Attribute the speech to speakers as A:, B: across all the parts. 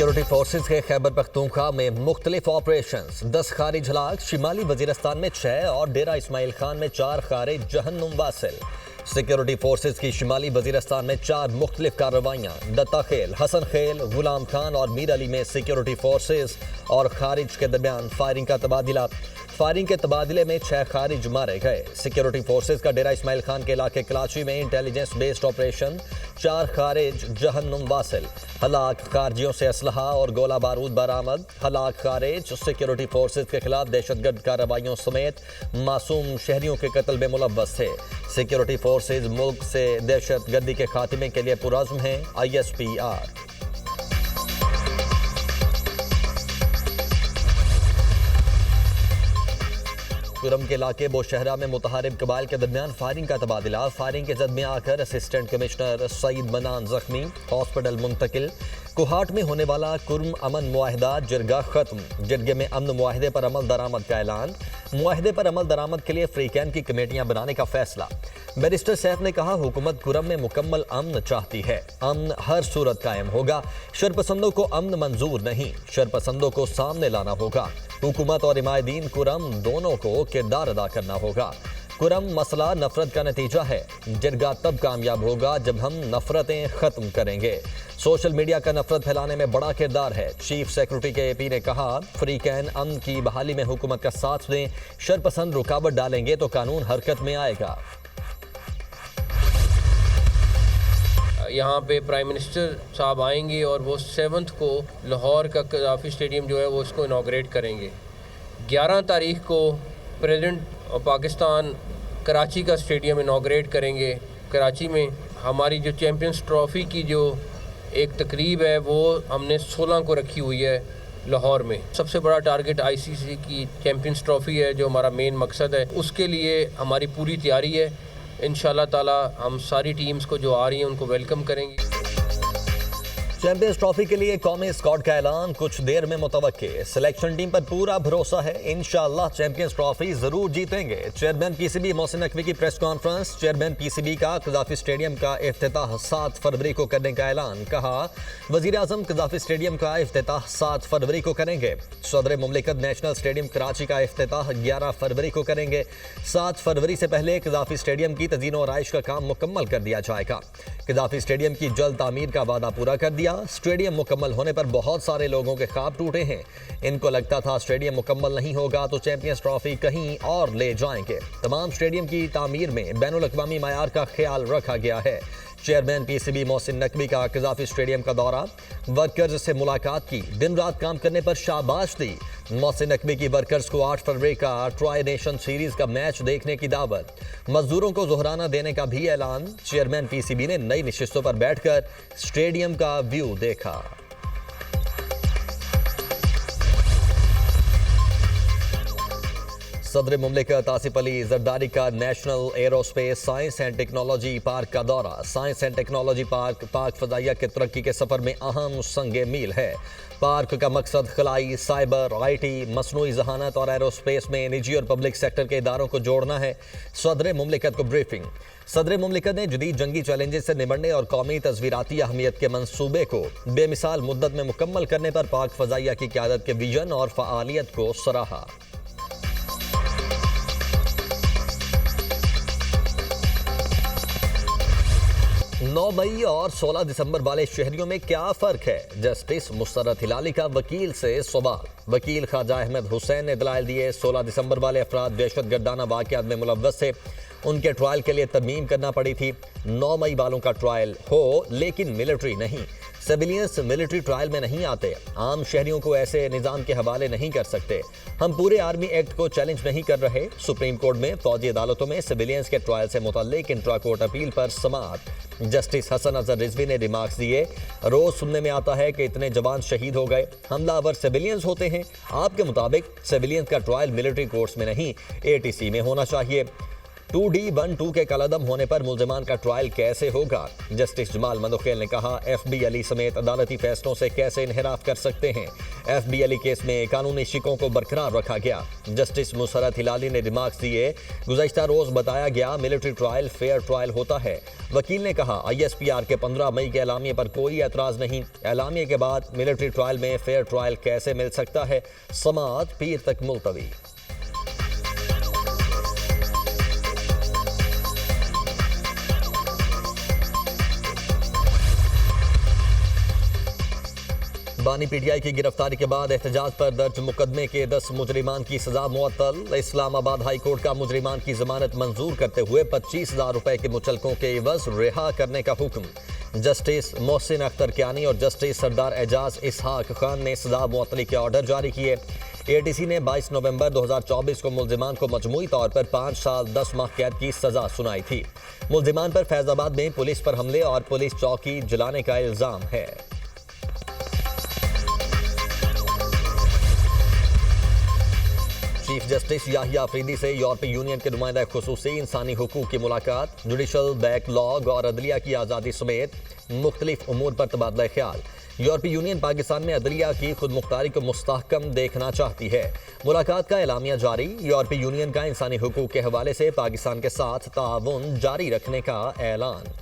A: Security forces के खैबर पख्तूनख्वा में मुख्तलिफ ऑपरेशंस, 10 खारिज हलाक, शिमाली वजीरस्तान में 6 और डेरा इस्माइल खान में 4 खारिज जहन्नुम वासिल। सिक्योरिटी फोर्सेज की शिमाली वजीरस्तान में 4 मुख्तलिफ कार्रवाइयाँ, दत्ता खेल, हसन खेल, गुलाम खान और मीर अली में सिक्योरिटी फोर्सेज और खारिज के दरमियान फायरिंग का तबादला। फायरिंग के तबादले में 6 खारिज मारे गए। सिक्योरिटी फोर्सेज का डेरा इस्माइल खान के इलाके कराची में इंटेलिजेंस बेस्ड ऑपरेशन, 4 खारिज जहन्नुम वासिल। हलाक खारजियों से असलहा और गोला बारूद बरामद। हलाक खारिज सिक्योरिटी फोर्सेज के खिलाफ दहशतगर्द कार्रवाइयों समेत मासूम शहरियों के कत्ल में मुलव्वस थे। सिक्योरिटी फोर्सेज मुल्क से दहशतगर्दी के खात्मे के लिए पुरअज़्म हैं। ISPR। कुरम के इलाके बोशहरा में मुतहारिब कबाइल के दरमियान फायरिंग का तबादला। फायरिंग के जद में आकर असिस्टेंट कमिश्नर सईद मनान जख्मी, हॉस्पिटल मुंतकिल। कुहाट में होने वाला कुरम अमन मुआहिदा जिरगा खत्म। जिरगे में अमन मुआहिदे पर अमल दरामद का ऐलान। मुआहिदे पर अमल दरामद के लिए फ्री कैन की कमेटियां बनाने का फैसला। बैरिस्टर सैफ ने कहा, हुकूमत कुरम में मुकम्मल अमन चाहती है। अमन हर सूरत कायम होगा। शरपसंदों को अमन मंजूर नहीं, शरपसंदों को सामने लाना होगा। हुकूमत और हिमायतीन कुरम दोनों को किरदार अदा करना होगा। कुरम मसला नफरत का नतीजा है। जिरगा तब कामयाब होगा जब हम नफरतें खत्म करेंगे। सोशल मीडिया का नफरत फैलाने में बड़ा किरदार है। चीफ सेक्रेटरी के AP ने कहा, फ्री कैन अमन की बहाली में हुकूमत का साथ दें। शरपसंद रुकावट डालेंगे तो कानून हरकत में आएगा।
B: यहाँ पे प्राइम मिनिस्टर साहब आएंगे और वो 7 को लाहौर का कज़ाफ़ी स्टेडियम जो है वो इसको इनाग्रेट करेंगे। 11 तारीख को प्रेसिडेंट पाकिस्तान कराची का स्टेडियम इनाग्रेट करेंगे। कराची में हमारी जो चैम्पियंस ट्रॉफ़ी की जो एक तकरीब है वो हमने 16 को रखी हुई है लाहौर में। सबसे बड़ा टारगेट ICC की चैम्पियंस ट्रॉफ़ी है जो हमारा मेन मकसद है। उसके लिए हमारी पूरी तैयारी है। इंशाल्लाह ताला हम सारी टीम्स को जो आ रही हैं उनको वेलकम करेंगे।
A: चैंपियंस ट्रॉफी के लिए कौमी स्क्वाड का ऐलान कुछ देर में मुतवक्के। सिलेक्शन टीम पर पूरा भरोसा है। इंशाअल्लाह चैंपियंस ट्रॉफी जरूर जीतेंगे। चेयरमैन PCB मोहसिन नकवी की प्रेस कॉन्फ्रेंस। चेयरमैन PCB का कज़ाफ़ी स्टेडियम का इफ्तिताह 7 फरवरी को करने का ऐलान। कहा, वज़ीर आज़म कज़ाफ़ी स्टेडियम का इफ्तिताह 7 फरवरी को करेंगे। सदर मुमलिकत नेशनल स्टेडियम कराची का इफ्तिताह 11 फरवरी को करेंगे। 7 फरवरी से पहले कज़ाफ़ी स्टेडियम की तज़ीन और आइश का काम मुकम्मल कर दिया जाएगा। कज़ाफ़ी स्टेडियम की जल्द तामीर का वादा पूरा कर दिया। स्टेडियम मुकम्मल होने पर बहुत सारे लोगों के ख्वाब टूटे हैं। इनको लगता था स्टेडियम मुकम्मल नहीं होगा तो चैंपियंस ट्रॉफी कहीं और ले जाएंगे। तमाम स्टेडियम की तामीर में बैनुल अक़वामी मयार का ख्याल रखा गया है। चेयरमैन PCB मोहसिन नकवी का कज़ाफ़ी स्टेडियम का दौरा। वर्कर्स से मुलाकात की, दिन रात काम करने पर शाबाश दी। मोहसिन नकवी की वर्कर्स को 8 फरवरी का ट्राई नेशन सीरीज का मैच देखने की दावत। मजदूरों को ज़ोहराना देने का भी ऐलान। चेयरमैन PCB ने नई नशिस्तों पर बैठकर स्टेडियम का व्यू देखा। सदर मुमलिकत आसिफ अली जरदारी का national aerospace science and technology park का दौरा। साइंस एंड टेक्नोलॉजी पार्क पाक फ़ज़ाइया के तरक्की के सफ़र में अहम संगे मील है। पार्क का मकसद खलाई, साइबर, IT, मसनूई जहानत और एरोस्पेस में निजी और पब्लिक सेक्टर के इदारों को जोड़ना है। सदर मुमलिकत को ब्रीफिंग। सदर मुमलिकत ने जदीद जंगी चैलेंजेस से निपटने और कौमी तस्वीराती अहमियत के मंसूबे को बेमिसाल मुद्दत में मुकम्मल करने पर पाक फ़ज़ाइया की क़यादत के विजन और फ़आलियत को सराहा। 9 मई और 16 दिसंबर वाले शहरियों में क्या फ़र्क है? जस्टिस मुस्तरद हिलाली का वकील से सवाल। वकील ख्वाजा अहमद हुसैन ने दलाइल दिए। 16 दिसंबर वाले अफराद दहशत गर्दाना वाक़यात में मुलव्वस थे। उनके ट्रायल के लिए तरमीम करना पड़ी थी। 9 मई वालों का ट्रायल हो लेकिन मिलिट्री नहीं। सिविलियंस मिलिट्री ट्रायल में नहीं आते। आम शहरियों को ऐसे निज़ाम के हवाले नहीं कर सकते। हम पूरे आर्मी एक्ट को चैलेंज नहीं कर रहे। सुप्रीम कोर्ट में फौजी अदालतों में सिविलियंस के ट्रायल से मुतल्लिक इंट्रा कोर्ट अपील पर समाअत। जस्टिस हसन अजहर रिजवी ने रिमार्क्स दिए, रोज सुनने में आता है कि इतने जवान शहीद हो गए, हमलावर सिविलियंस होते हैं। आपके मुताबिक सिविलियंस का ट्रायल मिलिट्री कोर्ट्स में नहीं ATC में होना चाहिए। 2D12 के कलअदम होने पर मुल्जिमान का ट्रायल कैसे होगा? जस्टिस जमाल मंदोखेल ने कहा, FB अली समेत अदालती फैसलों से कैसे इन्हिराफ कर सकते हैं। FB अली केस में कानूनी शिकों को बरकरार रखा गया। जस्टिस मुसरत हिलाली ने रिमार्क्स दिए, गुज़श्ता रोज बताया गया मिलिट्री ट्रायल फेयर ट्रायल होता है। वकील ने कहा, ISPR के 15 मई के एलामिये पर कोई एतराज नहीं। एलामिये के बाद मिलिट्री ट्रायल में फेयर ट्रायल कैसे मिल सकता है? समाअत पीर तक मुलतवी। बानी PTI की गिरफ्तारी के बाद एहतजाज पर दर्ज मुकदमे के 10 मुजरिमान की सजा मुअत्तल। इस्लामाबाद हाई कोर्ट का मुजरिमान की जमानत मंजूर करते हुए 25,000 रुपए के मुचलकों के एवज रिहा करने का हुक्म। जस्टिस मोहसिन अख्तर कियानी और जस्टिस सरदार एजाज इसहाक खान ने सजा मुअत्तली के ऑर्डर जारी किए। ATC ने 22 नवंबर 2024 को मुलजिमान को मजमूई तौर पर 5 साल 10 माह कैद की सजा सुनाई थी। मुलजिमान पर फैजाबाद में पुलिस पर हमले और पुलिस चौकी जलाने का इल्जाम है। चीफ जस्टिस याहिया अफरीदी से यूरोपीय यूनियन के नुमाइंदा खुसूसी इंसानी हुकूक की मुलाकात। जुडिशल बैकलॉग और अदलिया की आज़ादी समेत मुख्तलिफ उमूर पर तबादला ख्याल। यूरोपीय यूनियन पाकिस्तान में अदलिया की खुद मुख्तारी को मुस्तहकम देखना चाहती है। मुलाकात का एलामिया जारी। यूरोपीय यूनियन का इंसानी हुकूक के हवाले से पाकिस्तान के साथ ताउन जारी रखने का ऐलान।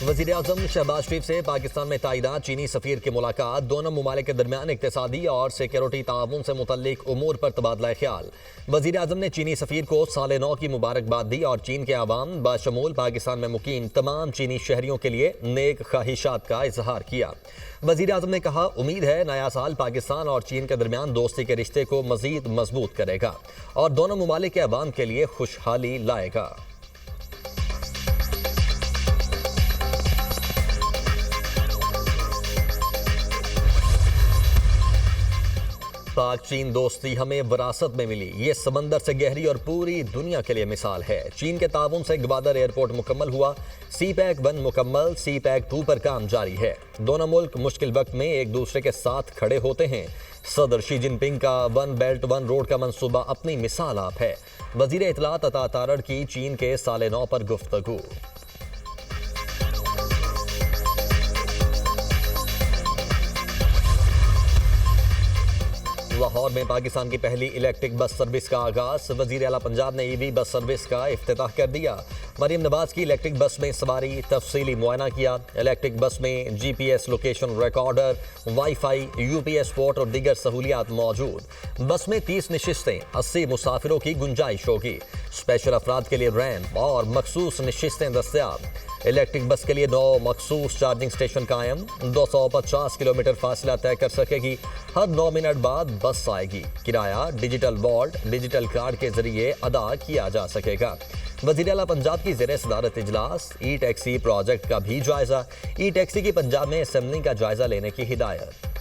A: वज़ीर-ए-आज़म शहबाज शरीफ से पाकिस्तान में तैनात चीनी सफ़ीर की मुलाकात। दोनों मुमालिक के दरमियान इक़्तिसादी और सिक्योरिटी ताउन से मुतल्लिक उमूर पर तबादला ख्याल। वज़ीर-ए-आज़म ने चीनी सफ़ीर को साल नौ की मुबारकबाद दी और चीन के अवाम बशमूल पाकिस्तान में मुकीम तमाम चीनी शहरियों के लिए नेक ख्वाहिशात का इजहार किया। वज़ीर-ए-आज़म ने कहा, उम्मीद है नया साल पाकिस्तान और चीन के दरमियान दोस्ती के रिश्ते को मज़ीद मजबूत करेगा और दोनों मुमालिक के अवाम के लिए खुशहाली लाएगा। पाक चीन दोस्ती हमें विरासत में मिली, ये समंदर से गहरी और पूरी दुनिया के लिए मिसाल है। चीन के ताउन से ग्वादर एयरपोर्ट मुकम्मल हुआ। CPEC 1 मुकम्मल, CPEC 2 पर काम जारी है। दोनों मुल्क मुश्किल वक्त में एक दूसरे के साथ खड़े होते हैं। सदर शी जिनपिंग का 1 बेल्ट 1 रोड का मंसूबा अपनी मिसाल आप है। वज़ीर इत्तलात अता तारड़ की चीन के साल 9 पर गुफ्तगू। लाहौर में पाकिस्तान की पहली इलेक्ट्रिक बस सर्विस का आगाज। वज़ीर आला पंजाब ने EV बस सर्विस का इफ्तिताह कर दिया। मरीम नवाज की इलेक्ट्रिक बस में सवारी, तफसीली मुआयना किया। इलेक्ट्रिक बस में GPS location recorder, wifi, UPS port और दीगर सहूलियात मौजूद। बस में 30 नशिस्तें, 80 मुसाफिरों की गुंजाइश होगी। स्पेशल अफराद के लिए रैंप और मखसूस नशिस्तें दस्तयाब। इलेक्ट्रिक बस के लिए 9 मखसूस चार्जिंग स्टेशन कायम। 250 किलोमीटर फासला तय कर सकेगी। हर 9 मिनट बाद बस आएगी। किराया डिजिटल वॉल्ट, डिजिटल कार्ड के जरिए अदा किया जा सकेगा। वज़ीर आला पंजाब की ज़ेरे सदारत इजलास। ई-टैक्सी प्रोजेक्ट का भी जायजा। ई-टैक्सी की पंजाब में असेंबलिंग का जायजा लेने की हिदायत।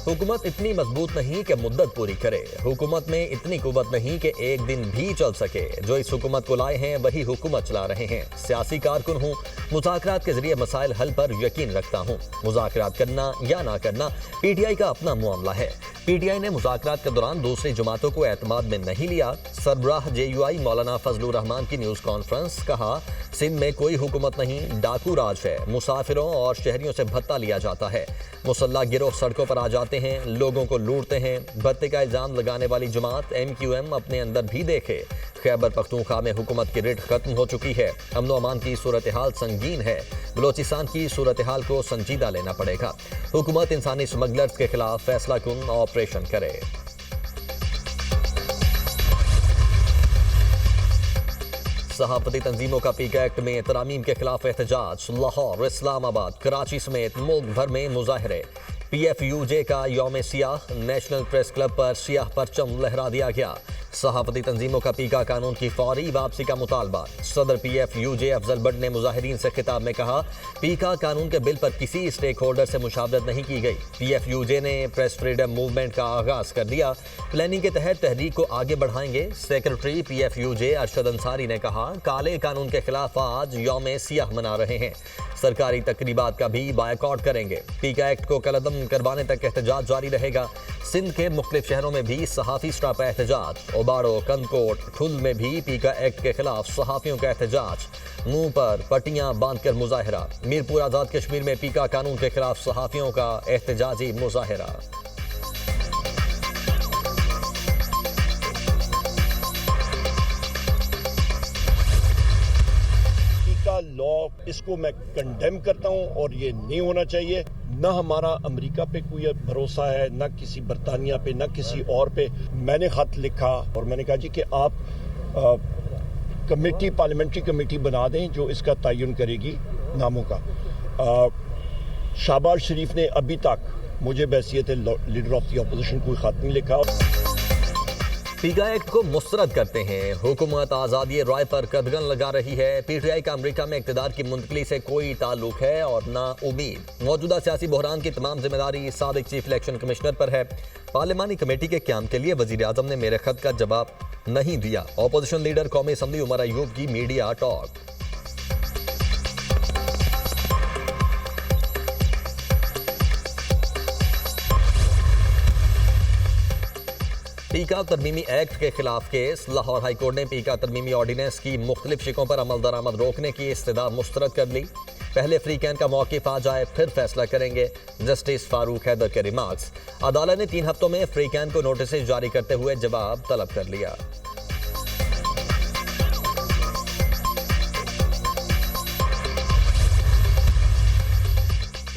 A: हुकूमत इतनी मजबूत नहीं कि मुद्दत पूरी करे। हुकूमत में इतनी कुव्वत नहीं कि एक दिन भी चल सके। जो इस हुकूमत को लाए हैं वही हुकूमत चला रहे हैं। सियासी कारकुन हूँ, मुज़ाकरात के जरिए मसाइल हल पर यकीन रखता हूँ। मुज़ाकरात करना या ना करना PTI का अपना मामला है। PTI ने मुज़ाकरात के दौरान दूसरी जमातों को एतमाद में नहीं लिया। सरबराह JUI मौलाना फजलुर रहमान की न्यूज़ कॉन्फ्रेंस। कहा, सिंध में कोई हुकूमत नहीं, डाकू राज है। मुसाफिरों और शहरियों से भत्ता लिया जाता है। मुसल्ला गिरोह सड़कों पर आ जाते हैं, लोगों को लूटते हैं। भत्ते का इल्जाम लगाने वाली जमात MQM अपने अंदर भी देखे। खैबर पख्तूनख्वा में हुकूमत की रिट खत्म हो चुकी है। अमन अमान की सूरत हाल संगीन है। बलोचिस्तान की सूरत हाल को संजीदा लेना पड़ेगा। हुकूमत इंसानी स्मगलर्स के खिलाफ फैसला कुन ऑपरेशन करे। सहाफती तंजीमों का पीक एक्ट में तरामीम के खिलाफ एहतजाज। लाहौर, इस्लामाबाद, कराची समेत मुल्क भर में मुजाहरे। PFUJ का यौम सियाह, नेशनल प्रेस क्लब पर सियाह परचम लहरा दिया गया। सहाफती तंजीमों का पीका कानून की फौरी वापसी का मुतालबा। सदर PFUJ अफजल बट ने मुजाहिरीन से खिताब में कहा, पीका कानून के बिल पर किसी स्टेक होल्डर से मुशावरत नहीं की गई। PFUJ ने प्रेस फ्रीडम मूवमेंट का आगाज कर दिया। प्लानिंग के तहत तहरीक को आगे बढ़ाएंगे। सेक्रेटरी PFUJ अरशद अंसारी ने कहा, काले कानून के खिलाफ आज यौम सियाह मना रहे हैं। सरकारी तकरीबात का भी बायकॉट करेंगे। पीका एक्ट को कलअदम करवाने तक एहतजाज जारी रहेगा। सिंध के मुख्तलिफ शहरों में भी सहाफ़ी स्टाफ एहतजाज। ओबाड़ो, कंदकोट, ठुल में भी पीका एक्ट के खिलाफ सहाफ़ियों का एहतजाज। मुंह पर पट्टियां बांधकर मुजाहिरा। मीरपुर आज़ाद कश्मीर में पीका कानून के खिलाफ सहाफ़ियों का एहतजाजी मुजाहिरा।
C: लॉ, इसको मैं कंडेम करता हूं और ये नहीं होना चाहिए। ना हमारा अमेरिका पे कोई भरोसा है, ना किसी बरतानिया पे, ना किसी और पे। मैंने खत लिखा और मैंने कहा जी कि आप कमेटी, पार्लियामेंट्री कमेटी बना दें जो इसका तयन करेगी नामों का। शहबाज शरीफ ने अभी तक मुझे बहैसियत लीडर ऑफ द अपोजिशन कोई खत नहीं लिखा।
A: पीका एक्ट को मुस्तरद करते हैं। हुकूमत आज़ादी राय पर कदगन लगा रही है। PTI का अमेरिका में इक़्तिदार की मुंतकली से कोई ताल्लुक है और ना उम्मीद। मौजूदा सियासी बहरान की तमाम जिम्मेदारी साबिक चीफ इलेक्शन कमिश्नर पर है। पार्लिमानी कमेटी के क़याम के लिए वज़ीर आज़म ने मेरे खत का जवाब नहीं दिया। अपोजिशन लीडर कौमी असम्बली उमर अयूब की मीडिया टॉक। पीका तरमीमी एक्ट के खिलाफ केस। लाहौर हाई कोर्ट ने पीका तरमीमी ऑर्डिनेंस की मुख्तलिफ शिकों पर अमल दरामद रोकने की इस्तदा मुस्तरद कर ली। पहले फ्री कैन का मौक़िफ़ आ जाए फिर फैसला करेंगे। जस्टिस फारूक हैदर के रिमार्क्स। अदालत ने 3 हफ्तों में फ्री कैन को नोटिस जारी करते हुए जवाब तलब कर लिया।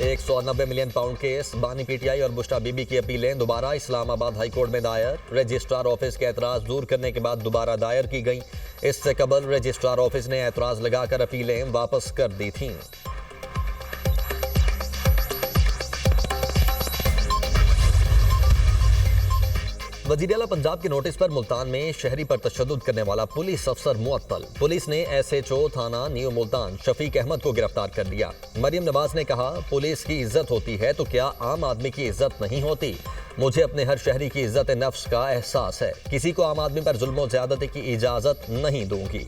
A: £190 मिलियन केस। बानी PTI और बुश्रा बीबी की अपीलें दोबारा इस्लामाबाद हाई कोर्ट में दायर। रजिस्ट्रार ऑफिस के एतराज़ दूर करने के बाद दोबारा दायर की गई। इससे कबल रजिस्ट्रार ऑफिस ने एतराज़ लगाकर अपीलें वापस कर दी थीं। वज़ीर आला पंजाब के नोटिस पर मुल्तान में शहरी पर तशद्दुद करने वाला पुलिस अफसर मुअत्तल। पुलिस ने SHO थाना न्यू मुल्तान शफीक अहमद को गिरफ्तार कर लिया। मरियम नवाज ने कहा, पुलिस की इज्जत होती है तो क्या आम आदमी की इज्जत नहीं होती? मुझे अपने हर शहरी की इज्जत नफ्स का एहसास है। किसी को आम आदमी पर जुल्म व ज़्यादती की इजाज़त नहीं दूंगी।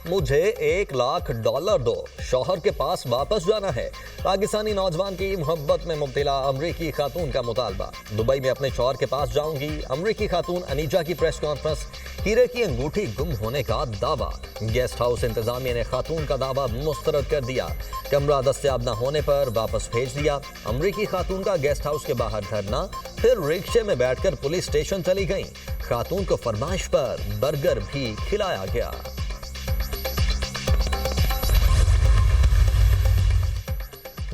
A: मुझे $1 लाख दो, शौहर के पास वापस जाना है। पाकिस्तानी नौजवान की मोहब्बत में मुब्तला अमरीकी खातून का मुतालबा। दुबई में अपने शौहर के पास जाऊंगी। अमरीकी खातून अनीजा की प्रेस कॉन्फ्रेंस। हीरे की अंगूठी गुम होने का दावा। गेस्ट हाउस इंतजामिया ने खातून का दावा मुस्तरद कर दिया। कमरा दस्तयाब न होने पर वापस भेज दिया। अमरीकी खातून का गेस्ट हाउस के बाहर धरना, फिर रिक्शे में बैठकर पुलिस स्टेशन चली गई। खातून को फरमाइश पर बर्गर भी खिलाया गया।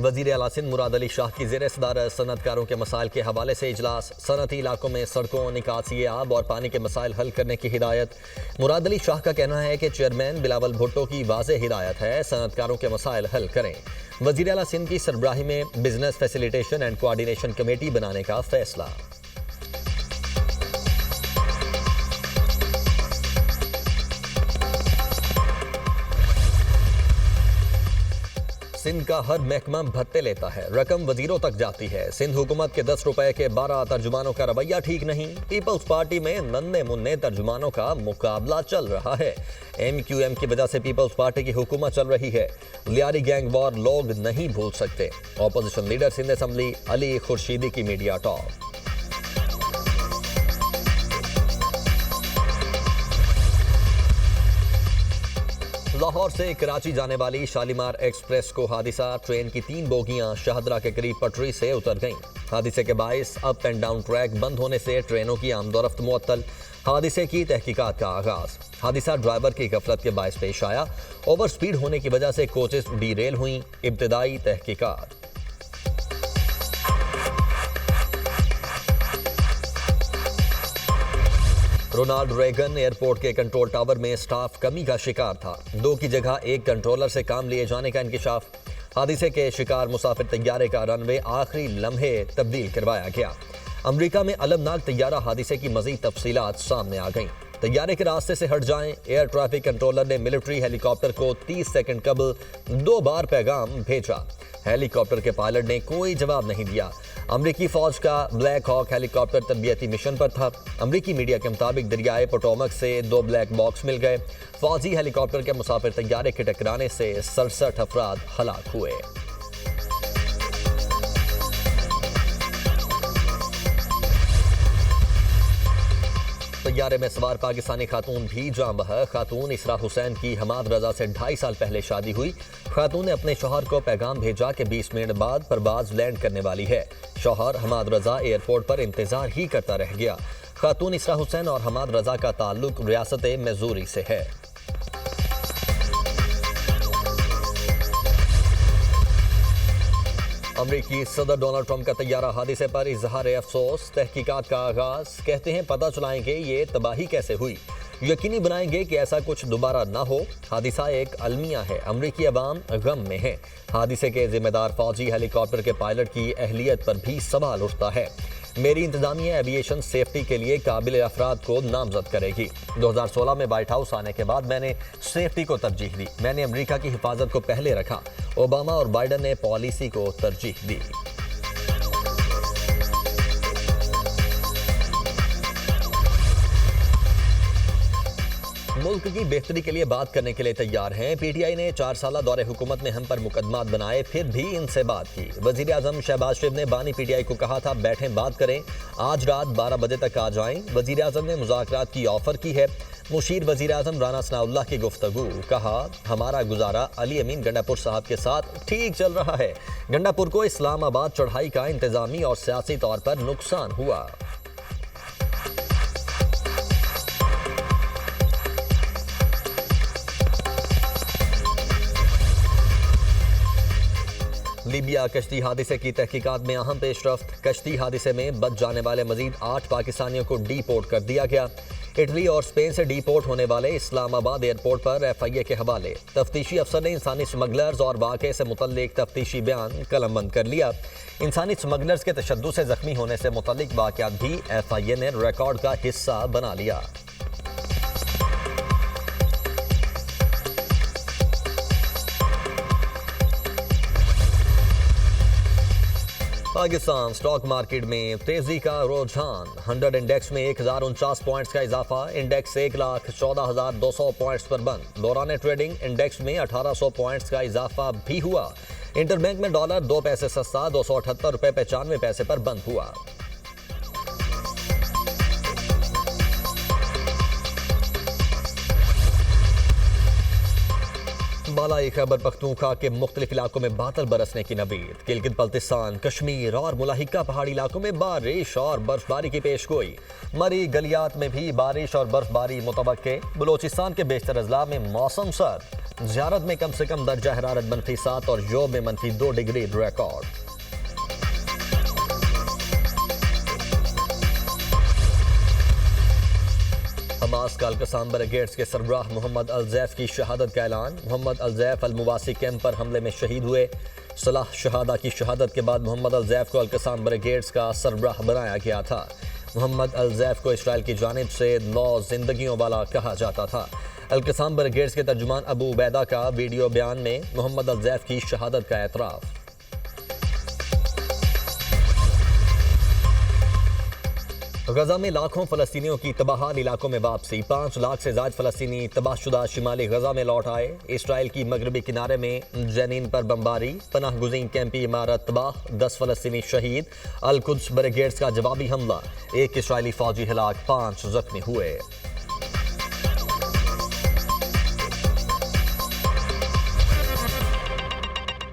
A: वज़ीर आला सिंध मुराद अली शाह की ज़ेर सदारत सनअतकारों के मसाइल के हवाले से इजलास। सनअती इलाकों में सड़कों, निकासी आब और पानी के मसाइल हल करने की हिदायत। मुराद अली शाह का कहना है कि चेयरमैन बिलावल भुट्टो की वाज़ेह हिदायत है, सनअतकारों के मसाइल हल करें। वज़ीर आला सिंध की सरबराही में business facilitation and coordination committee बनाने का फैसला। सिंध का हर महकमा भत्ते लेता है, रकम वजीरों तक जाती है। सिंध हुकूमत के 10 रुपए के 12 तर्जुमानों का रवैया ठीक नहीं। पीपल्स पार्टी में नन्हे मुन्ने तर्जुमानों का मुकाबला चल रहा है। MQM की वजह से पीपल्स पार्टी की हुकूमत चल रही है। लियारी गैंग वॉर लोग नहीं भूल सकते। Opposition leader Sindh assembly Ali Khurshidi की मीडिया टॉक। लाहौर से कराची जाने वाली शालीमार एक्सप्रेस को हादिसा। ट्रेन की 3 बोगियां शाहदरा के करीब पटरी से उतर गईं। हादिसे के बायस अप एंड डाउन ट्रैक बंद होने से ट्रेनों की आमदोरफ्त मुअत्तल। हादिसे की तहकीकात का आगाज। हादिसा ड्राइवर की गफलत के बायस पेश आया। ओवर स्पीड होने की वजह से कोचेस डीरेल हुई। इब्तिदाई तहकीकात। रोनाल्ड रेगन एयरपोर्ट के कंट्रोल टावर में स्टाफ कमी का शिकार था। 2 की जगह 1 कंट्रोलर से काम लिए जाने का इंकिशाफ। हादसे के शिकार मुसाफिर तैयारे का रनवे आखिरी लम्हे तब्दील करवाया गया। अमेरिका में अलमनाक तैयारा हादसे की मजीद तफसीलात सामने आ गईं। तैयारे के रास्ते से हट जाएं। एयर ट्रैफिक कंट्रोलर ने मिलिट्री हेलीकॉप्टर को 30 सेकंड कबल 2 बार पैगाम भेजा। हेलीकॉप्टर के पायलट ने कोई जवाब नहीं दिया। अमरीकी फौज का ब्लैक हॉक हेलीकॉप्टर तरबियती मिशन पर था। अमरीकी मीडिया के मुताबिक दरियाए पोटोमक से 2 ब्लैक बॉक्स मिल गए। फौजी हेलीकॉप्टर के मुसाफिर तैयारे के टकराने से 67 अफराद हलाक हुए। तैयारे में सवार पाकिस्तानी खातून भी जाँ बहा। खातून इसरा हुसैन की हमाद रजा से 2.5 साल पहले शादी हुई। खातून ने अपने शौहर को पैगाम भेजा कि 20 मिनट बाद परवाज लैंड करने वाली है। शौहर हमाद रजा एयरपोर्ट पर इंतजार ही करता रह गया। खातून इसरा हुसैन और हमाद रजा का ताल्लुक रियासत मिज़ूरी से है। अमरीकी सदर डोनाल्ड ट्रंप का तैयारा हादसे पर इजहार अफसोस। तहकीकात का आगाज। कहते हैं पता चलाएंगे ये तबाही कैसे हुई, यकीनी बनाएंगे कि ऐसा कुछ दोबारा ना हो। हादसा एक अलमिया है। अमरीकी अवाम गम में है। हादसे के जिम्मेदार फौजी हेलीकॉप्टर के पायलट की अहलियत पर भी सवाल उठता है। मेरी इंतजामिया एविएशन सेफ्टी के लिए काबिल अफराद को नामजद करेगी। 2016 में व्हाइट हाउस आने के बाद मैंने सेफ्टी को तरजीह दी। मैंने अमेरिका की हिफाजत को पहले रखा। ओबामा और बाइडन ने पॉलिसी को तरजीह दी। मुल्क की बेहतरी के लिए बात करने के लिए तैयार हैं। पीटीआई ने 4 साला दौरे हुकूमत में हम पर मुकदमात बनाए, फिर भी इनसे बात की। वजीर आजम शहबाज शरीफ ने बानी पीटीआई को कहा था बैठें बात करें, आज रात 12 बजे तक आ जाएं। वजीर आजम ने मुज़ाकरात की ऑफर की है। मुशीर वजीर आजम राना सनाउल्लाह की गुफ्तगू। कहा हमारा गुजारा अली अमीन गंडापुर साहब के साथ ठीक चल रहा है। गंडापुर को इस्लामाबाद चढ़ाई का इंतजामी और सियासी तौर पर नुकसान हुआ। लीबिया कश्ती हादसे की तहकीकात में अहम पेशरफ्त। कश्ती हादसे में बच जाने वाले मजीद 8 पाकिस्तानियों को डीपोर्ट कर दिया गया। इटली और स्पेन से डीपोर्ट होने वाले इस्लामाबाद एयरपोर्ट पर FIA के हवाले। तफ्तीशी अफसर ने इंसानी स्मगलर्स और वाक़े से मुतल्लिक तफ्तीशी बयान कलमबंद कर लिया। इंसानी स्मगलर्स के तशद्दुद से जख्मी होने से मुतल्लिक वाक़यात भी FIA ने रिकॉर्ड का हिस्सा बना लिया। पाकिस्तान स्टॉक मार्केट में तेजी का रुझान। 100 इंडेक्स में 1049 पॉइंट्स का इजाफा। इंडेक्स 1,14,200 पॉइंट्स पर बंद। दौरान ट्रेडिंग इंडेक्स में 1800 पॉइंट्स का इजाफा भी हुआ। इंटरबैंक में डॉलर 2 पैसे सस्ता 278 रुपये 95 पैसे पर बंद हुआ। बालाई खैबर पख्तूनख्वा के मुख्तलिफ इलाकों में बादल बरसने की नवीद। गिलगित बल्तिस्तान, कश्मीर और मुलाहिका पहाड़ी इलाकों में बारिश और बर्फबारी की पेशगोई। मरी गलियात में भी बारिश और बर्फबारी मुतवक्के। बलोचिस्तान के बेशतर अजला में मौसम सर्द। ज़ियारत में कम से कम दर्जा हरारत -7 और योब में -2 डिग्री रिकॉर्ड। हमास का अल-कसाम ब्रिगेड्स के सरबराह मोहम्मद अल-ज़ैफ की शहादत का ऐलान। मोहम्मद अल-ज़ैफ अल-मुवासी कैंप पर हमले में शहीद हुए। सलाह शहादा की शहादत के बाद मोहम्मद अल-ज़ैफ को अल-कसाम ब्रिगेड्स का सरबराह बनाया गया था। मोहम्मद अल-ज़ैफ को इसराइल की जानिब से 9 जिंदगियों वाला कहा जाता था। अल-कसाम ब्रिगेड्स के तर्जुमान अबू उबैदा का वीडियो बयान में मोहम्मद अल-ज़ैफ की शहादत का एतराफ़। गजा में लाखों फ़लस्तीनियों की तबाहाल इलाकों में वापसी। 5 लाख से ज़ायद फ़लस्तीनी तबाहशुदा शिमाली गजा में लौट आए। इसराइल की मगरबी किनारे में जनीन पर बमबारी। पनाह गुज़ीन कैंपी इमारत तबाह। 10 फ़लस्तीनी शहीद। अल-कुद्स ब्रिगेड्स का जवाबी हमला। 1 इसराइली फ़ौजी हलाक, 5 ज़ख्मी हुए।